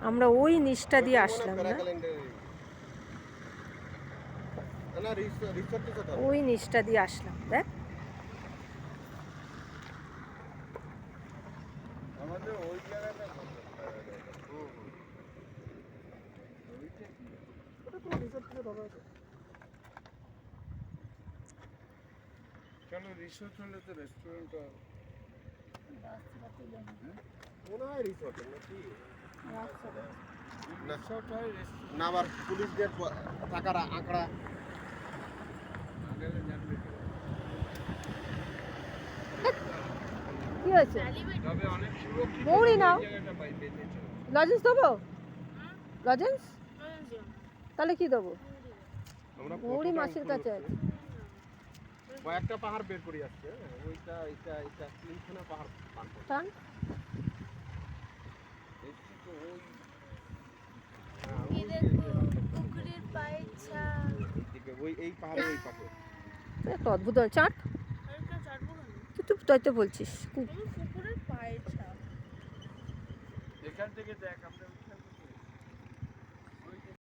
আমরা ওই নিচটা দিয়ে আসলাম না, ওই নিচটা দিয়ে আসলাম। দেখ আমাদের ওই জায়গাটা কেন রিসোর্ট হলে তো রেস্টুরেন্ট মনে হয় রিসোর্ট নাকি রিসোর্ট হয় না আবার পুলিশদের টাকার আঁকড়া কি হয়েছে? তবে অনেক সুরক্ষিত মৌরি নাও, জায়গাটা পাই পেতে চলে লজেন্স দেবো? লজেন্স তাহলে কি দেবো? আমরা মৌরি মাছের কাছে আছে। কয়েকটা পাহাড় বের করে আসছে ওইটা এটা এটা তিনখানা পাহাড় পার করে টান দেখছি তো ওই এই দেখো পুকুরের পায়ের ছাপ। এইদিকে ওই এই পাহাড়ে ওই পাশে একটা অদ্ভুত চাট। আর কেউ চাটবো কেন? তুই তাই তো বলছিস। পুকুরের পায়ের ছাপ। এখান থেকে দেখ আমরা